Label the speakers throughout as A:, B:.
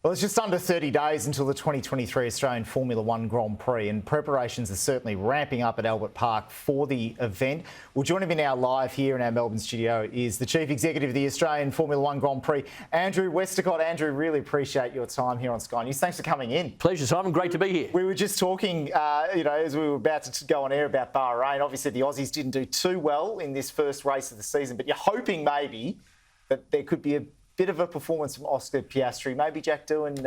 A: Well, it's just under 30 days until the 2023 Australian Formula One Grand Prix, and preparations are certainly ramping up at Albert Park for the event. Well, joining me now live here in our Melbourne studio is the Chief Executive of the Australian Formula One Grand Prix, Andrew Westacott. Andrew, really appreciate your time here on Sky News. Thanks for coming in.
B: Pleasure, Simon. Great to be here.
A: We were just talking, as we were about to go on air about Bahrain. Obviously, the Aussies didn't do too well in this first race of the season, but you're hoping maybe that there could be a bit of a performance from Oscar Piastri, maybe Jack Doohan,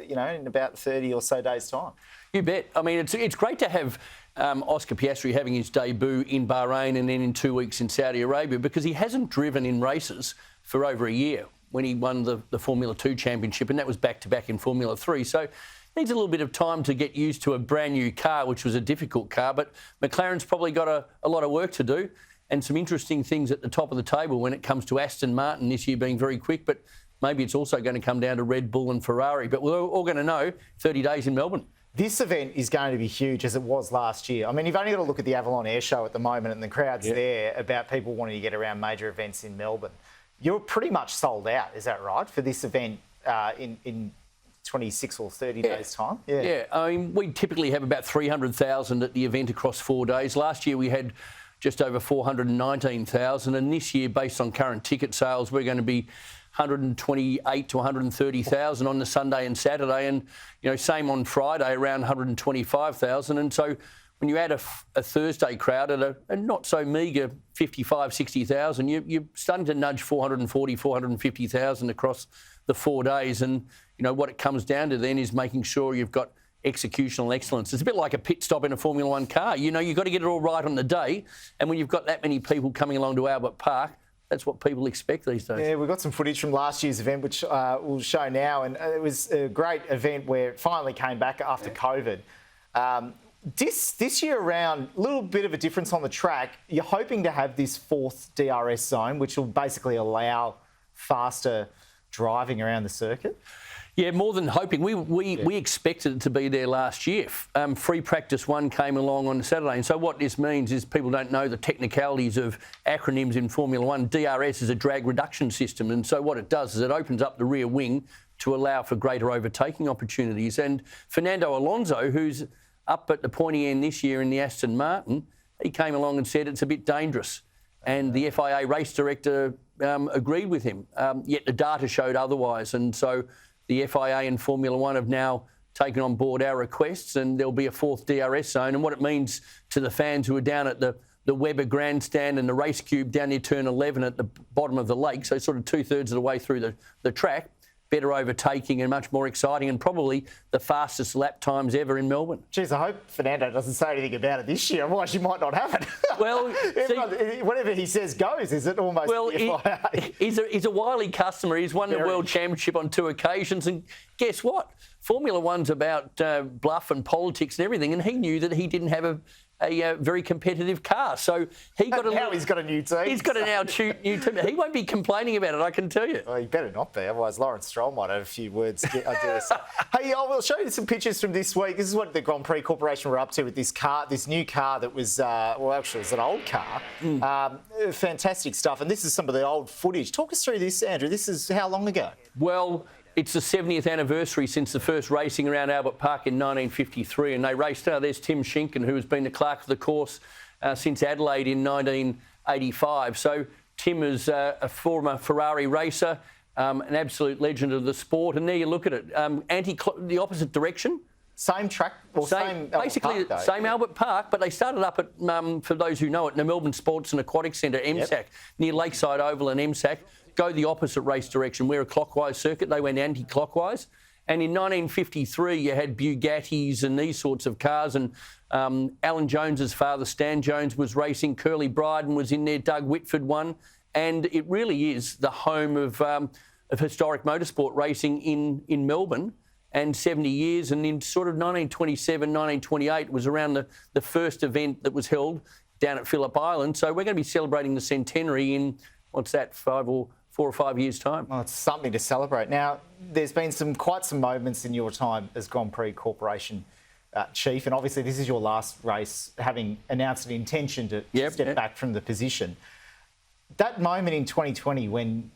A: in about 30 or so days' time.
B: You bet. I mean, it's great to have Oscar Piastri having his debut in Bahrain and then in 2 weeks in Saudi Arabia, because he hasn't driven in races for over a year when he won the Formula 2 championship, and that was back-to-back in Formula 3. So needs a little bit of time to get used to a brand new car, which was a difficult car, but McLaren's probably got a lot of work to do. And some interesting things at the top of the table when it comes to Aston Martin this year being very quick, but maybe it's also going to come down to Red Bull and Ferrari. But we're all going to know 30 days in Melbourne.
A: This event is going to be huge, as it was last year. I mean, you've only got to look at the Avalon Air Show at the moment and the crowds there about people wanting to get around major events in Melbourne. You're pretty much sold out, is that right, for this event in 26 or 30 days' time?
B: Yeah, I mean, we typically have about 300,000 at the event across 4 days. Last year we had just over 419,000, and this year, based on current ticket sales, we're going to be 128 to 130,000 on the Sunday and Saturday, and same on Friday, around 125,000. And so when you add a Thursday crowd at a not so meagre 55, 60,000, you're starting to nudge 440, 450,000 across the 4 days. And what it comes down to then is making sure you've got executional excellence. It's a bit like a pit stop in a Formula One car. You've got to get it all right on the day, and when you've got that many people coming along to Albert Park, that's what people expect these days. Yeah,
A: we've got some footage from last year's event, which we'll show now, and it was a great event where it finally came back after COVID. This year around, a little bit of a difference on the track. You're hoping to have this fourth DRS zone, which will basically allow faster driving around the circuit.
B: Yeah, more than hoping. We expected it to be there last year. Free Practice 1 came along on Saturday. And so what this means is people don't know the technicalities of acronyms in Formula 1. DRS is a drag reduction system. And so what it does is it opens up the rear wing to allow for greater overtaking opportunities. And Fernando Alonso, who's up at the pointy end this year in the Aston Martin, he came along and said it's a bit dangerous. And the FIA race director agreed with him. Yet the data showed otherwise. And so the FIA and Formula One have now taken on board our requests, and there'll be a fourth DRS zone. And what it means to the fans who are down at the Weber Grandstand and the Race Cube down near Turn 11 at the bottom of the lake, so sort of 2/3 of the way through the track, better overtaking and much more exciting, and probably the fastest lap times ever in Melbourne.
A: Geez, I hope Fernando doesn't say anything about it this year, otherwise you might not have it.
B: Well,
A: whatever he says goes, is it almost?
B: Well, he's a wily customer. He's won the World Championship on 2 occasions, and guess what? Formula One's about bluff and politics and everything, and he knew that he didn't have a very competitive car. So he's got
A: a new team.
B: He's got a new team. He won't be complaining about it, I can tell you.
A: Well, he better not be, otherwise Lawrence Stroll might have a few words. Hey, we'll show you some pictures from this week. This is what the Grand Prix Corporation were up to with this car, this new car that was, actually it was an old car. Fantastic stuff. And this is some of the old footage. Talk us through this, Andrew. This is how long ago?
B: Well, it's the 70th anniversary since the first racing around Albert Park in 1953, and they raced. There's Tim Schinken, who has been the clerk of the course since Adelaide in 1985. So Tim is a former Ferrari racer, an absolute legend of the sport. And there you look at it, the opposite direction.
A: Same track, same
B: basically
A: Albert Park,
B: same Albert Park, but they started up at, for those who know it, the Melbourne Sports and Aquatic Centre, MSAC, near Lakeside Oval and MSAC. Go the opposite race direction. We're a clockwise circuit. They went anti-clockwise. And in 1953, you had Bugattis and these sorts of cars. And Alan Jones's father, Stan Jones, was racing. Curly Bryden was in there. Doug Whitford won. And it really is the home of historic motorsport racing in Melbourne. And 70 years. And in sort of 1927, 1928 was around the first event that was held down at Phillip Island. So we're going to be celebrating the centenary in, what's that, 4 or 5 years' time.
A: Well, it's something to celebrate. Now, there's been quite some moments in your time as Grand Prix Corporation chief, and obviously this is your last race, having announced an intention to step back from the position. That moment in 2020 when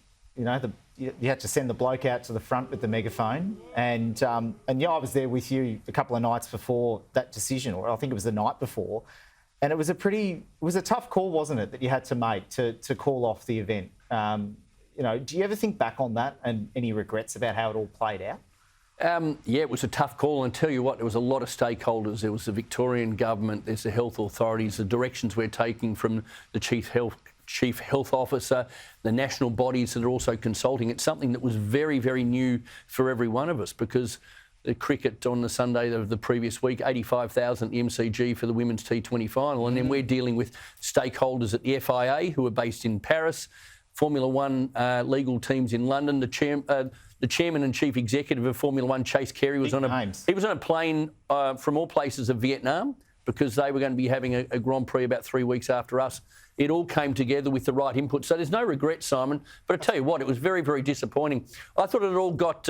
A: you had to send the bloke out to the front with the megaphone. And I was there with you a couple of nights before that decision, or I think it was the night before. And it was a tough call, wasn't it, that you had to make to call off the event. Do you ever think back on that and any regrets about how it all played out?
B: Yeah, it was a tough call, and I tell you what, there was a lot of stakeholders. There was the Victorian government, there's the health authorities, the directions we're taking from the Chief Health Officer, the national bodies that are also consulting. It's something that was very, very new for every one of us, because the cricket on the Sunday of the previous week, 85,000 at the MCG for the women's T20 final, and then we're dealing with stakeholders at the FIA who are based in Paris, Formula One legal teams in London. The chairman and chief executive of Formula One, Chase Carey, was on a plane from all places of Vietnam, because they were going to be having a Grand Prix about 3 weeks after us. It all came together with the right input. So there's no regret, Simon. But I tell you what, it was very, very disappointing. I thought it all got,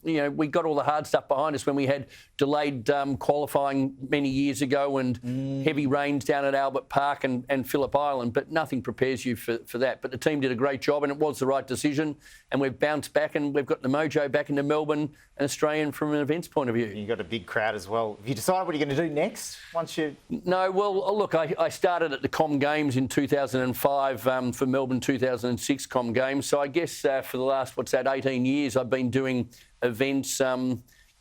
B: we got all the hard stuff behind us when we had delayed qualifying many years ago and heavy rains down at Albert Park and Phillip Island. But nothing prepares you for that. But the team did a great job, and it was the right decision. And we've bounced back, and we've got the mojo back into Melbourne and Australian from an events point of view.
A: You got a big crowd as well. Have you decided what you're going to do next once you...
B: No, well, look, I started at the Com Games in 2005 for Melbourne 2006 Com Games. So I guess for the last, 18 years, I've been doing events,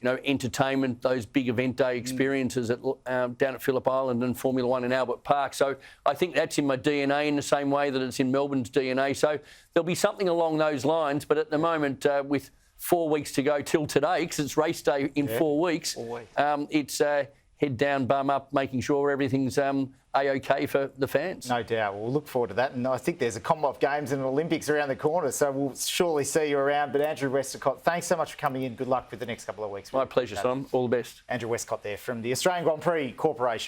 B: entertainment, those big event day experiences down at Phillip Island and Formula One in Albert Park. So I think that's in my DNA in the same way that it's in Melbourne's DNA. So there'll be something along those lines. But at the moment, with 4 weeks to go till today, because it's race day in 4 weeks, it's head down, bum up, making sure everything's A-OK for the fans.
A: No doubt. We'll look forward to that. And I think there's a Commonwealth Games and an Olympics around the corner, so we'll surely see you around. But Andrew Westacott, thanks so much for coming in. Good luck with the next couple of weeks.
B: My pleasure, Tom. All the best.
A: Andrew Westacott there from the Australian Grand Prix Corporation.